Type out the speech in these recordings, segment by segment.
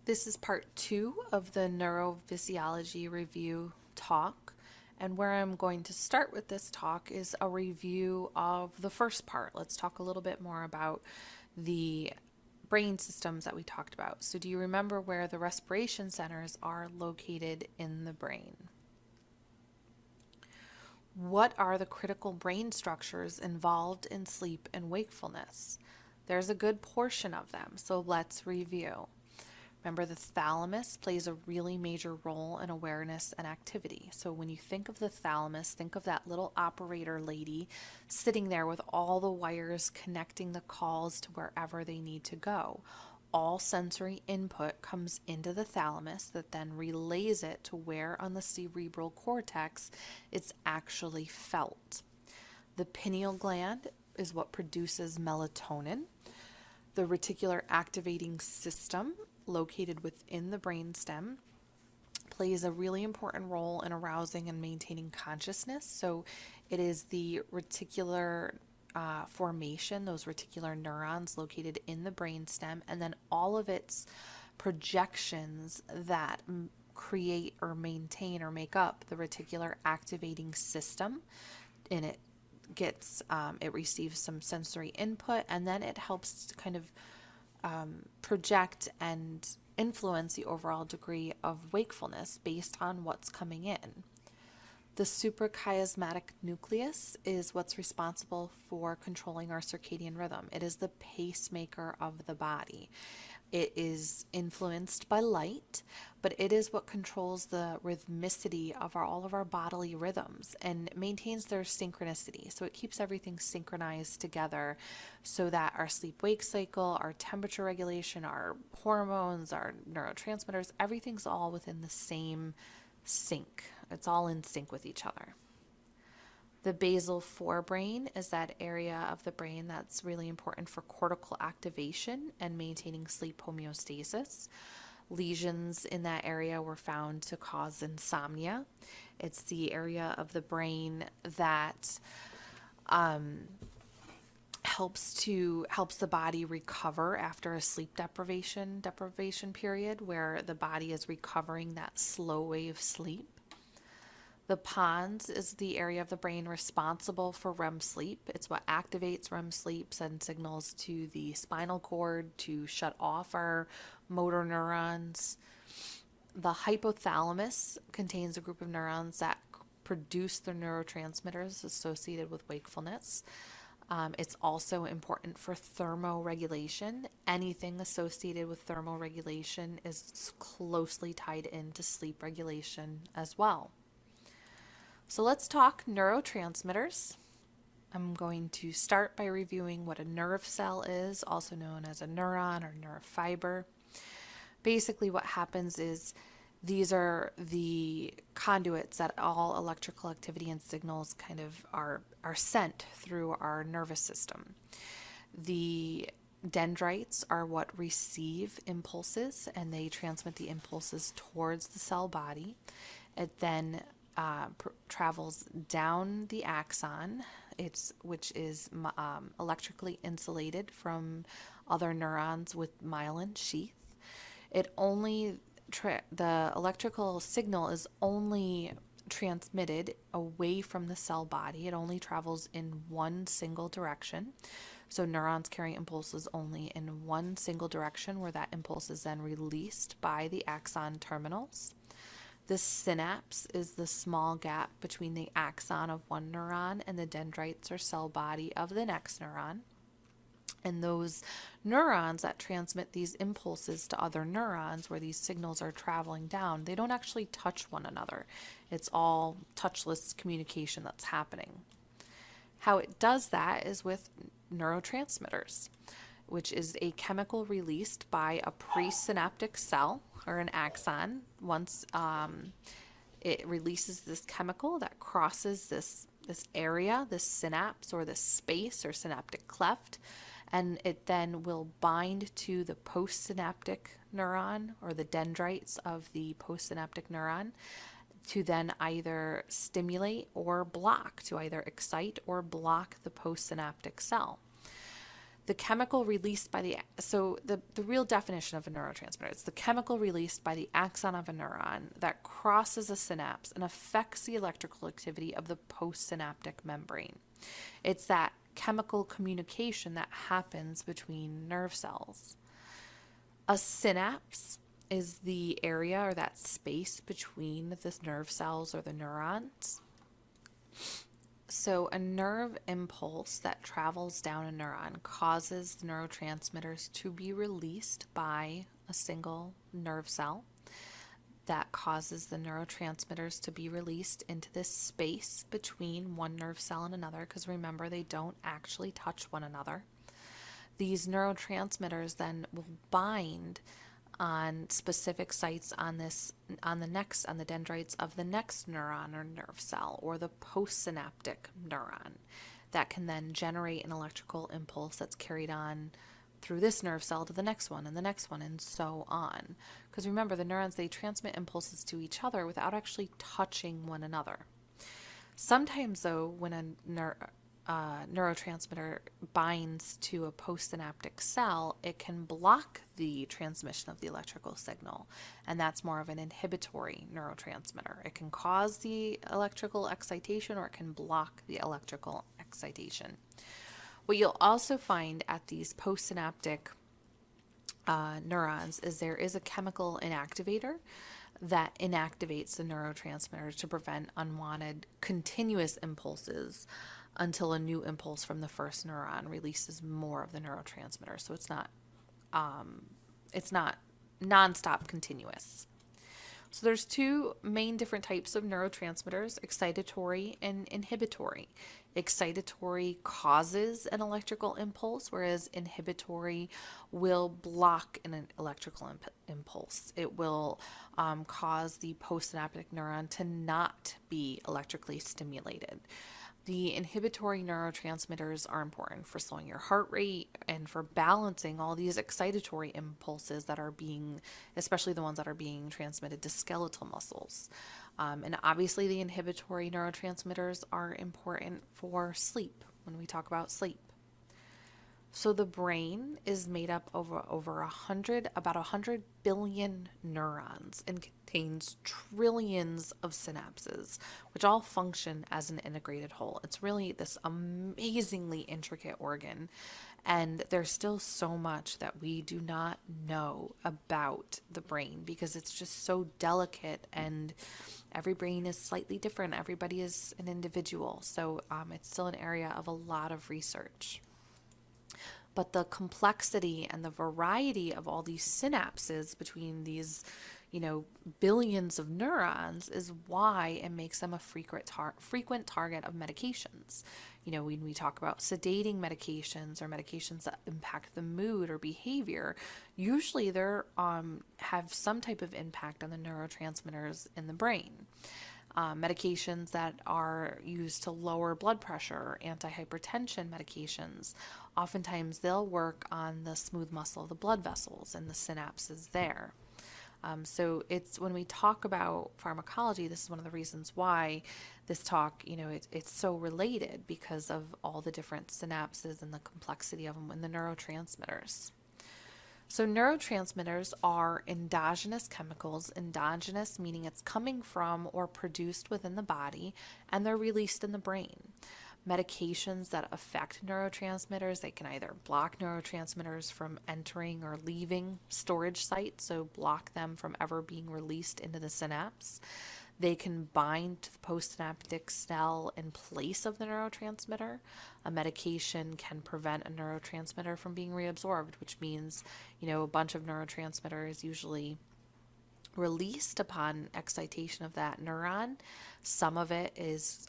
This is part 2 of the neurophysiology review talk. And where I'm going to start with this talk is a review of the first part. Let's talk a little bit more about the brain systems that we talked about. So, do you remember where the respiration centers are located in the brain? What are the critical brain structures involved in sleep and wakefulness? There's a good portion of them, so let's review. Remember, the thalamus plays a really major role in awareness and activity. So, when you think of the thalamus, think of that little operator lady sitting there with all the wires connecting the calls to wherever they need to go. All sensory input comes into the thalamus that then relays it to where on the cerebral cortex it's actually felt. The pineal gland is what produces melatonin. The reticular activating system, located within the brainstem, plays a really important role in arousing and maintaining consciousness. So it is the reticular formation, those reticular neurons located in the brainstem, and then all of its projections that create or maintain or make up the reticular activating system. In it it receives some sensory input, and then it helps to kind of project and influence the overall degree of wakefulness based on what's coming in. The suprachiasmatic nucleus is what's responsible for controlling our circadian rhythm. It is the pacemaker of the body. It is influenced by light, but it is what controls the rhythmicity of all of our bodily rhythms and maintains their synchronicity. So it keeps everything synchronized together so that our sleep-wake cycle, our temperature regulation, our hormones, our neurotransmitters, everything's all within the same sync. It's all in sync with each other. The basal forebrain is that area of the brain that's really important for cortical activation and maintaining sleep homeostasis. Lesions in that area were found to cause insomnia. It's the area of the brain that helps the body recover after a sleep deprivation period, where the body is recovering that slow wave sleep. The pons is the area of the brain responsible for REM sleep. It's what activates REM sleep, sends signals to the spinal cord to shut off our motor neurons. The hypothalamus contains a group of neurons that produce the neurotransmitters associated with wakefulness. It's also important for thermoregulation. Anything associated with thermoregulation is closely tied into sleep regulation as well. So let's talk neurotransmitters. I'm going to start by reviewing what a nerve cell is, also known as a neuron or nerve fiber. Basically, what happens is these are the conduits that all electrical activity and signals kind of are sent through our nervous system. The dendrites are what receive impulses, and they transmit the impulses towards the cell body. It then travels down the axon, which is electrically insulated from other neurons with myelin sheath. The electrical signal is only transmitted away from the cell body. It only travels in one single direction. So neurons carry impulses only in one single direction, where that impulse is then released by the axon terminals. The synapse is the small gap between the axon of one neuron and the dendrites or cell body of the next neuron. And those neurons that transmit these impulses to other neurons, where these signals are traveling down, they don't actually touch one another. It's all touchless communication that's happening. How it does that is with neurotransmitters, which is a chemical released by a presynaptic cell or an axon. Once it releases this chemical that crosses this area, this synapse or this space or synaptic cleft, and it then will bind to the postsynaptic neuron or the dendrites of the postsynaptic neuron to then either stimulate or block, to either excite or block the postsynaptic cell. The chemical released by the real definition of a neurotransmitter, it's the chemical released by the axon of a neuron that crosses a synapse and affects the electrical activity of the postsynaptic membrane. It's that chemical communication that happens between nerve cells. A synapse is the area or that space between the nerve cells or the neurons. So a nerve impulse that travels down a neuron causes the neurotransmitters to be released by a single nerve cell. That causes the neurotransmitters to be released into this space between one nerve cell and another, because remember, they don't actually touch one another. These neurotransmitters then will bind on specific sites on the dendrites of the next neuron or nerve cell, or the postsynaptic neuron, that can then generate an electrical impulse that's carried on through this nerve cell to the next one and the next one, and so on. Because remember, the neurons, they transmit impulses to each other without actually touching one another. Sometimes, though, when a neurotransmitter binds to a postsynaptic cell, it can block the transmission of the electrical signal, and that's more of an inhibitory neurotransmitter. It can cause the electrical excitation, or it can block the electrical excitation. What you'll also find at these postsynaptic neurons is there is a chemical inactivator that inactivates the neurotransmitter to prevent unwanted continuous impulses until a new impulse from the first neuron releases more of the neurotransmitter. So it's not nonstop continuous. So there's two main different types of neurotransmitters, excitatory and inhibitory. Excitatory causes an electrical impulse, whereas inhibitory will block an electrical impulse. It will cause the postsynaptic neuron to not be electrically stimulated. The inhibitory neurotransmitters are important for slowing your heart rate and for balancing all these excitatory impulses that are being, especially the ones that are being transmitted to skeletal muscles. And obviously the inhibitory neurotransmitters are important for sleep when we talk about sleep. So the brain is made up of about 100 billion neurons and contains trillions of synapses, which all function as an integrated whole. It's really this amazingly intricate organ, and there's still so much that we do not know about the brain because it's just so delicate, and every brain is slightly different. Everybody is an individual, so it's still an area of a lot of research. But the complexity and the variety of all these synapses between these, billions of neurons is why it makes them a frequent target of medications. When we talk about sedating medications or medications that impact the mood or behavior, usually they have some type of impact on the neurotransmitters in the brain. Medications that are used to lower blood pressure, antihypertension medications, oftentimes they'll work on the smooth muscle of the blood vessels and the synapses there. So it's when we talk about pharmacology, this is one of the reasons why this talk, it's so related because of all the different synapses and the complexity of them and the neurotransmitters. So neurotransmitters are endogenous chemicals, endogenous meaning it's coming from or produced within the body, and they're released in the brain. Medications that affect neurotransmitters, they can either block neurotransmitters from entering or leaving storage sites, so block them from ever being released into the synapse. They can bind to the postsynaptic cell in place of the neurotransmitter. A medication can prevent a neurotransmitter from being reabsorbed, which means, a bunch of neurotransmitters usually released upon excitation of that neuron. Some of it is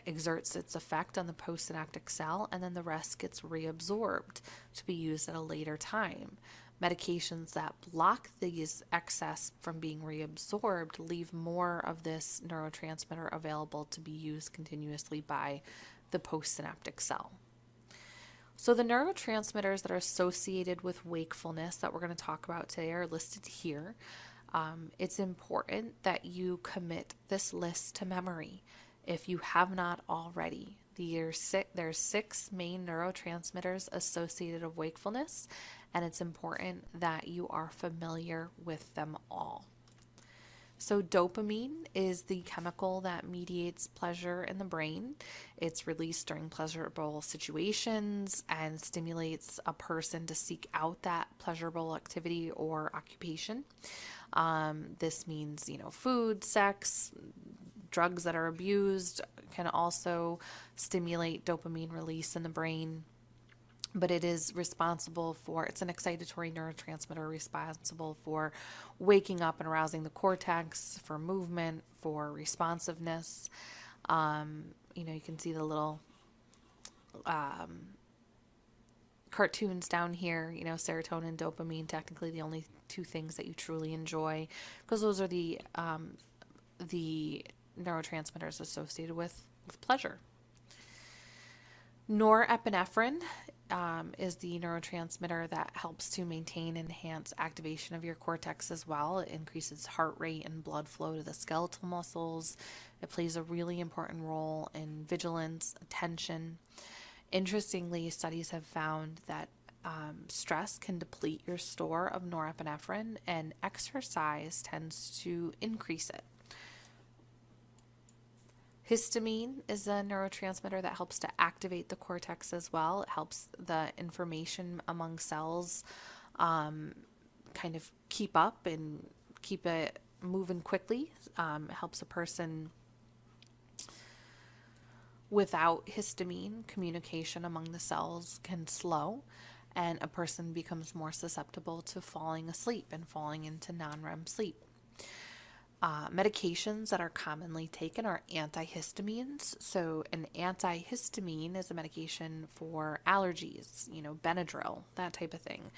exerts its effect on the postsynaptic cell, and then the rest gets reabsorbed to be used at a later time. Medications that block these excess from being reabsorbed leave more of this neurotransmitter available to be used continuously by the postsynaptic cell. So the neurotransmitters that are associated with wakefulness that we're going to talk about today are listed here. It's important that you commit this list to memory if you have not already. There's six main neurotransmitters associated with wakefulness, and it's important that you are familiar with them all. So dopamine is the chemical that mediates pleasure in the brain. It's released during pleasurable situations and stimulates a person to seek out that pleasurable activity or occupation. This means, food, sex, drugs that are abused can also stimulate dopamine release in the brain. But it is responsible for, it's an excitatory neurotransmitter responsible for waking up and arousing the cortex, for movement, for responsiveness. You can see the little cartoons down here, serotonin, dopamine, technically the only two things that you truly enjoy, because those are the neurotransmitters associated with pleasure. Norepinephrine is the neurotransmitter that helps to maintain and enhance activation of your cortex as well. It increases heart rate and blood flow to the skeletal muscles. It plays a really important role in vigilance, attention. Interestingly, studies have found that stress can deplete your store of norepinephrine, and exercise tends to increase it. Histamine is a neurotransmitter that helps to activate the cortex as well. It helps the information among cells kind of keep up and keep it moving quickly. It helps a person. Without histamine, communication among the cells can slow, and a person becomes more susceptible to falling asleep and falling into non-REM sleep. Medications that are commonly taken are antihistamines. So an antihistamine is a medication for allergies, Benadryl, that type of thing.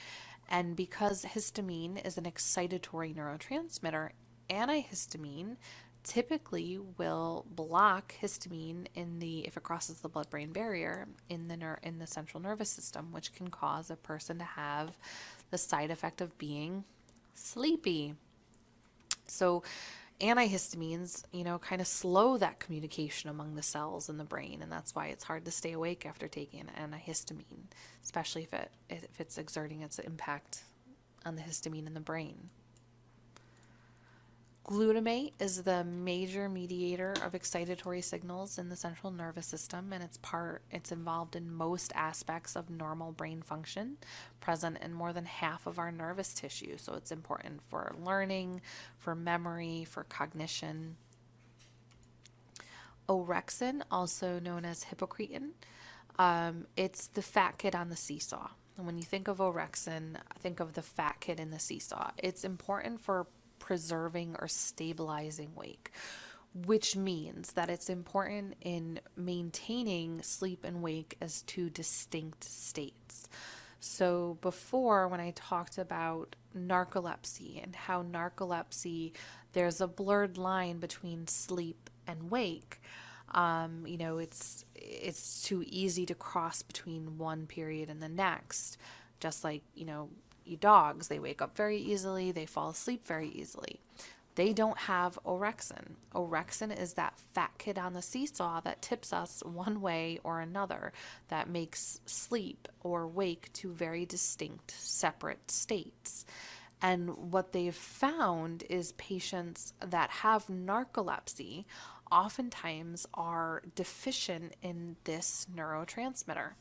And because histamine is an excitatory neurotransmitter, antihistamine typically will block histamine if it crosses the blood-brain barrier in the central nervous system, which can cause a person to have the side effect of being sleepy. So antihistamines, kind of slow that communication among the cells in the brain, and that's why it's hard to stay awake after taking an antihistamine, especially if it's exerting its impact on the histamine in the brain. Glutamate is the major mediator of excitatory signals in the central nervous system, and it's involved in most aspects of normal brain function, present in more than half of our nervous tissue. So it's important for learning, for memory, for cognition. Orexin, also known as hypocretin, it's the fat kid on the seesaw. And when you think of orexin, think of the fat kid in the seesaw. It's important for preserving or stabilizing wake, which means that it's important in maintaining sleep and wake as two distinct states. So before, when I talked about narcolepsy and how narcolepsy, there's a blurred line between sleep and wake. It's too easy to cross between one period and the next, just like, dogs, they wake up very easily, they fall asleep very easily. They don't have orexin. Orexin is that fat kid on the seesaw that tips us one way or another, that makes sleep or wake two very distinct, separate states. And what they've found is patients that have narcolepsy oftentimes are deficient in this neurotransmitter.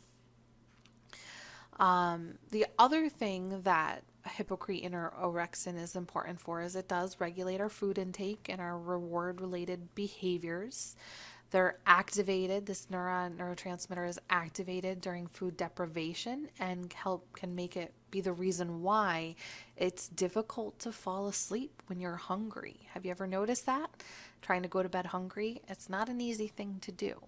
The other thing that hypocretin or orexin is important for is it does regulate our food intake and our reward-related behaviors. They're activated, this neurotransmitter is activated during food deprivation and can make it be the reason why it's difficult to fall asleep when you're hungry. Have you ever noticed that? Trying to go to bed hungry? It's not an easy thing to do.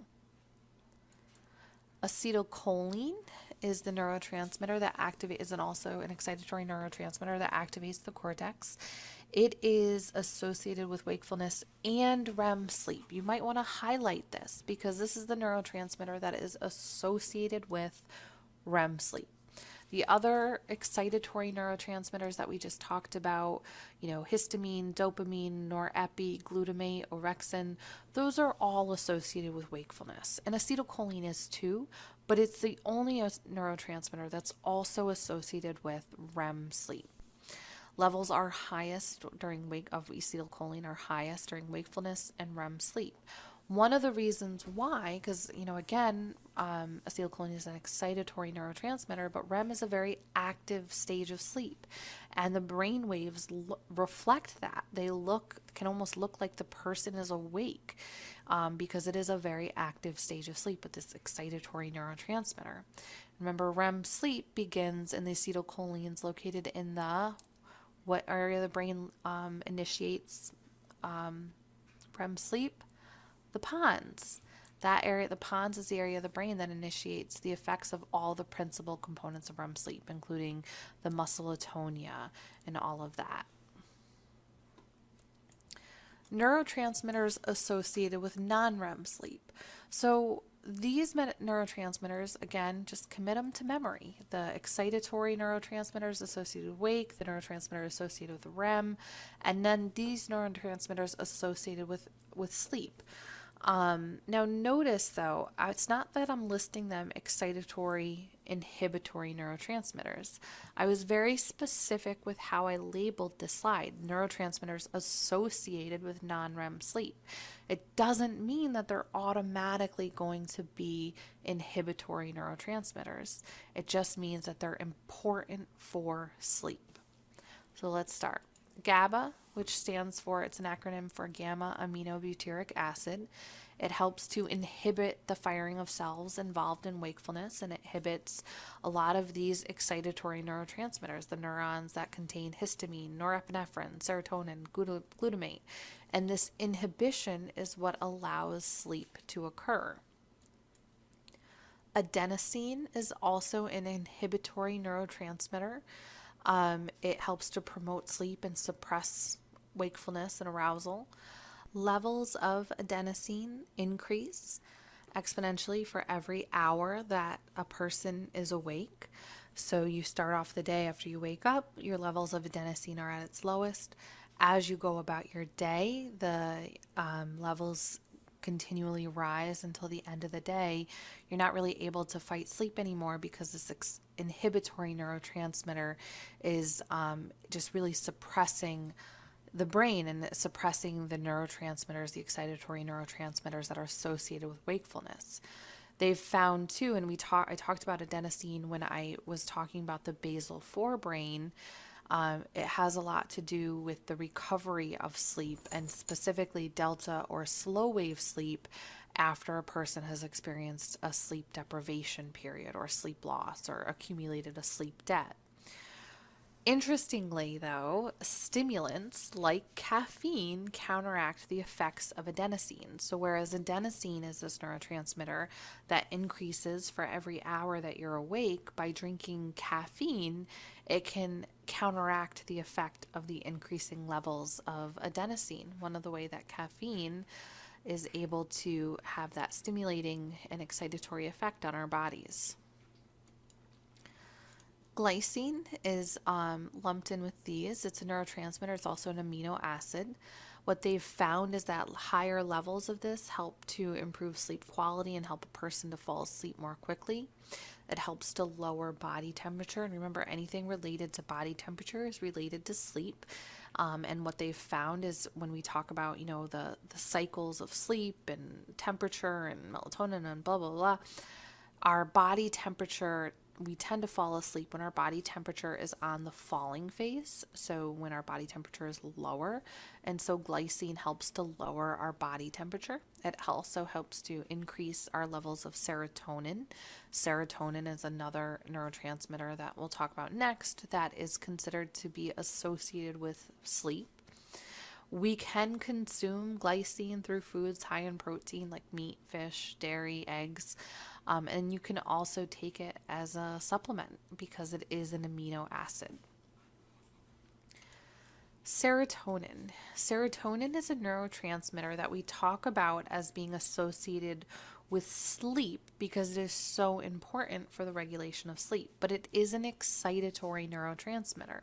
Acetylcholine is the neurotransmitter that is also an excitatory neurotransmitter that activates the cortex. It is associated with wakefulness and REM sleep. You might want to highlight this because this is the neurotransmitter that is associated with REM sleep. The other excitatory neurotransmitters that we just talked about, histamine, dopamine, norepi, glutamate, orexin, those are all associated with wakefulness. And acetylcholine is too, but it's the only neurotransmitter that's also associated with REM sleep. Levels are highest during acetylcholine are highest during wakefulness and REM sleep. One of the reasons why, because again, acetylcholine is an excitatory neurotransmitter, but REM is a very active stage of sleep, and the brain waves reflect that. They can almost look like the person is awake, because it is a very active stage of sleep with this excitatory neurotransmitter. Remember, REM sleep begins, and the acetylcholine is located in what area of the brain initiates REM sleep? The pons. That area, the pons, is the area of the brain that initiates the effects of all the principal components of REM sleep, including the muscle atonia and all of that. Neurotransmitters associated with non-REM sleep. So these neurotransmitters, again, just commit them to memory. The excitatory neurotransmitters associated with wake, the neurotransmitter associated with REM, and then these neurotransmitters associated with sleep. Now notice though, it's not that I'm listing them excitatory, inhibitory neurotransmitters. I was very specific with how I labeled this slide, neurotransmitters associated with non-REM sleep. It doesn't mean that they're automatically going to be inhibitory neurotransmitters. It just means that they're important for sleep. So let's start. GABA, which stands for, it's an acronym for gamma aminobutyric acid. It helps to inhibit the firing of cells involved in wakefulness, and it inhibits a lot of these excitatory neurotransmitters, the neurons that contain histamine, norepinephrine, serotonin, glutamate. And this inhibition is what allows sleep to occur. Adenosine is also an inhibitory neurotransmitter. It helps to promote sleep and suppress wakefulness and arousal. Levels of adenosine increase exponentially for every hour that a person is awake. So you start off the day after you wake up, your levels of adenosine are at its lowest. As you go about your day, the levels continually rise until the end of the day. You're not really able to fight sleep anymore because this inhibitory neurotransmitter is just really suppressing the brain and suppressing the neurotransmitters, the excitatory neurotransmitters that are associated with wakefulness. They've found too, and I talked about adenosine when I was talking about the basal forebrain. It has a lot to do with the recovery of sleep, and specifically delta or slow wave sleep after a person has experienced a sleep deprivation period or sleep loss or accumulated a sleep debt. Interestingly, though, stimulants like caffeine counteract the effects of adenosine. So whereas adenosine is this neurotransmitter that increases for every hour that you're awake, by drinking caffeine, it can counteract the effect of the increasing levels of adenosine. One of the ways that caffeine is able to have that stimulating and excitatory effect on our bodies. Glycine is lumped in with these. It's a neurotransmitter. It's also an amino acid. What they've found is that higher levels of this help to improve sleep quality and help a person to fall asleep more quickly. It helps to lower body temperature. And remember, anything related to body temperature is related to sleep. And what they've found is when we talk about, the cycles of sleep and temperature and melatonin and blah, blah, blah, our body temperature, we tend to fall asleep when our body temperature is on the falling phase. So when our body temperature is lower. And so glycine helps to lower our body temperature. It also helps to increase our levels of serotonin. Serotonin is another neurotransmitter that we'll talk about next that is considered to be associated with sleep. We can consume glycine through foods high in protein like meat, fish, dairy, eggs. And you can also take it as a supplement because it is an amino acid. Serotonin. Serotonin is a neurotransmitter that we talk about as being associated with sleep because it is so important for the regulation of sleep, but it is an excitatory neurotransmitter.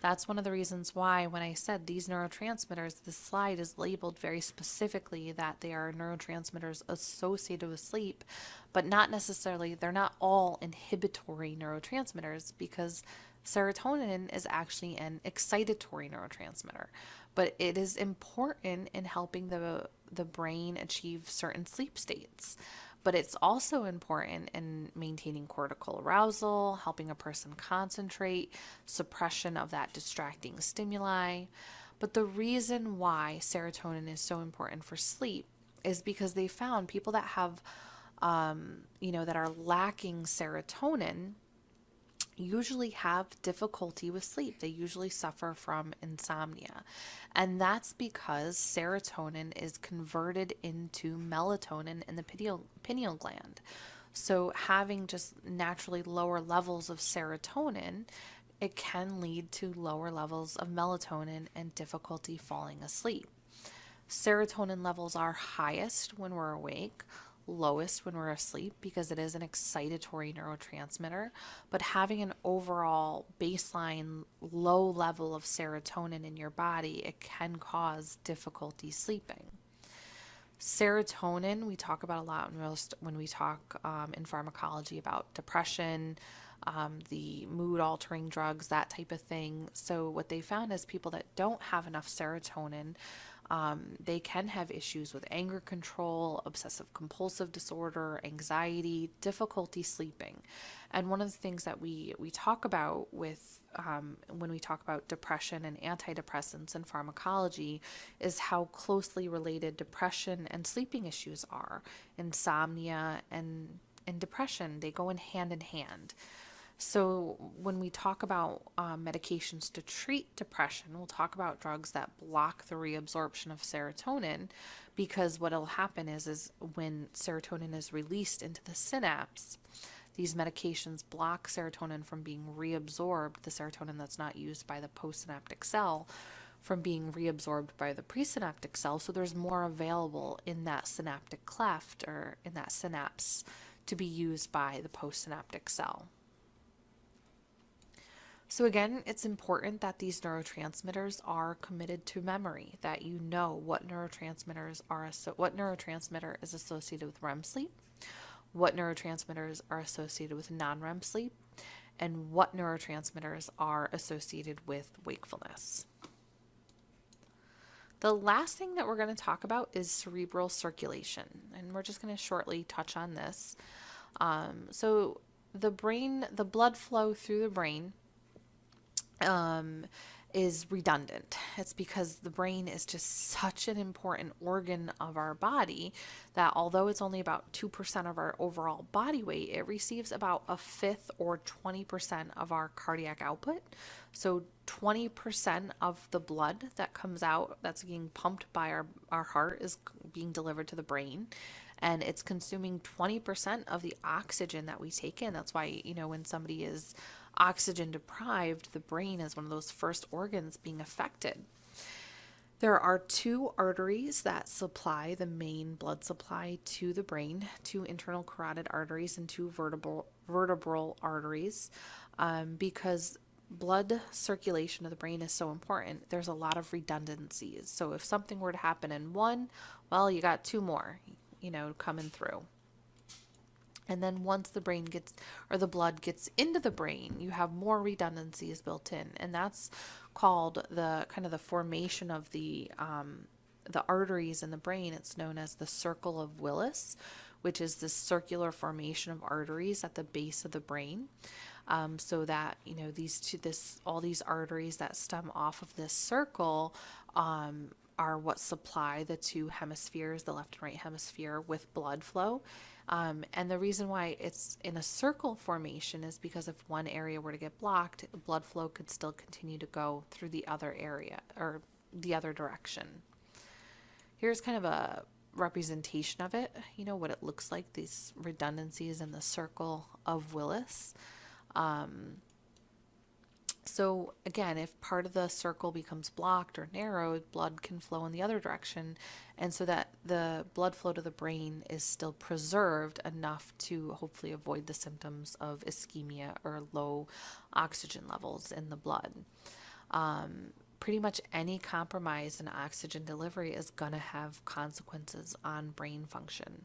That's one of the reasons why when I said these neurotransmitters, the slide is labeled very specifically that they are neurotransmitters associated with sleep, but not necessarily, they're not all inhibitory neurotransmitters, because serotonin is actually an excitatory neurotransmitter, but it is important in helping the brain achieve certain sleep states. But it's also important in maintaining cortical arousal, helping a person concentrate, suppression of that distracting stimuli. But the reason why serotonin is so important for sleep is because they found people that have, that are lacking serotonin usually have difficulty with sleep. They usually suffer from insomnia. And that's because serotonin is converted into melatonin in the pineal gland. So having just naturally lower levels of serotonin, it can lead to lower levels of melatonin and difficulty falling asleep. Serotonin levels are highest when we're awake, lowest when we're asleep, because it is an excitatory neurotransmitter. But having an overall baseline low level of serotonin in your body, it can cause difficulty sleeping. Serotonin, we talk about a lot when we talk in pharmacology about depression, the mood altering drugs, that type of thing. So what they found is people that don't have enough serotonin, they can have issues with anger control, obsessive compulsive disorder, anxiety, difficulty sleeping. And one of the things that we talk about with when we talk about depression and antidepressants and pharmacology is how closely related depression and sleeping issues are. Insomnia and depression, they go in hand. So when we talk about medications to treat depression, we'll talk about drugs that block the reabsorption of serotonin, because what will happen is when serotonin is released into the synapse, these medications block serotonin from being reabsorbed, the serotonin that's not used by the postsynaptic cell, from being reabsorbed by the presynaptic cell. So there's more available in that synaptic cleft or in that synapse to be used by the postsynaptic cell. So again, it's important that these neurotransmitters are committed to memory, that you know what neurotransmitter is associated with REM sleep, what neurotransmitters are associated with non-REM sleep, and what neurotransmitters are associated with wakefulness. The last thing that we're going to talk about is cerebral circulation, and we're just going to shortly touch on this. So the blood flow through the brain is redundant. It's because the brain is just such an important organ of our body that although it's only about 2% of our overall body weight, it receives about a fifth or 20% of our cardiac output. So 20% of the blood that comes out, that's being pumped by our heart, is being delivered to the brain. And it's consuming 20% of the oxygen that we take in. That's why, when somebody is oxygen deprived, the brain is one of those first organs being affected. There are 2 arteries that supply the main blood supply to the brain, 2 internal carotid arteries and 2 vertebral arteries. Because blood circulation of the brain is so important, there's a lot of redundancies. So if something were to happen in one, well, you got 2 more, coming through. And then once the blood gets into the brain, you have more redundancies built in. And that's called the formation of the arteries in the brain. It's known as the circle of Willis, which is the circular formation of arteries at the base of the brain. So that, all these arteries that stem off of this circle, are what supply the 2 hemispheres, the left and right hemisphere, with blood flow. And the reason why it's in a circle formation is because if one area were to get blocked, blood flow could still continue to go through the other area or the other direction. Here's kind of a representation of it, what it looks like, these redundancies in the circle of Willis. So again, if part of the circle becomes blocked or narrowed, blood can flow in the other direction, and so that the blood flow to the brain is still preserved enough to hopefully avoid the symptoms of ischemia or low oxygen levels in the blood. Pretty much any compromise in oxygen delivery is going to have consequences on brain function.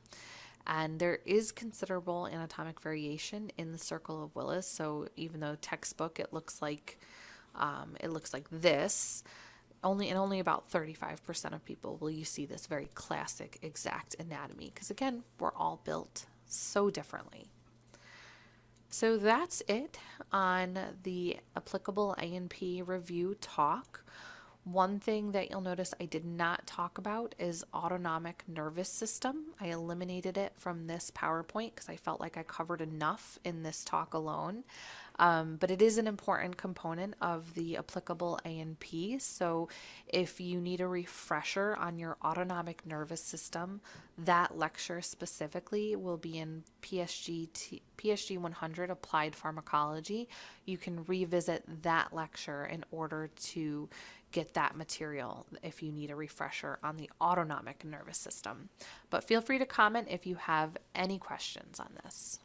And there is considerable anatomic variation in the circle of Willis. So even though textbook it looks like this, only about 35% of people will you see this very classic exact anatomy, because again, we're all built so differently. So that's it on the applicable A&P review talk. One thing that you'll notice I did not talk about is autonomic nervous system. I eliminated it from this PowerPoint because I felt like I covered enough in this talk alone. But it is an important component of the applicable A&P. So if you need a refresher on your autonomic nervous system, that lecture specifically will be in PSG 100 Applied Pharmacology. You can revisit that lecture in order to get that material if you need a refresher on the autonomic nervous system. But feel free to comment if you have any questions on this.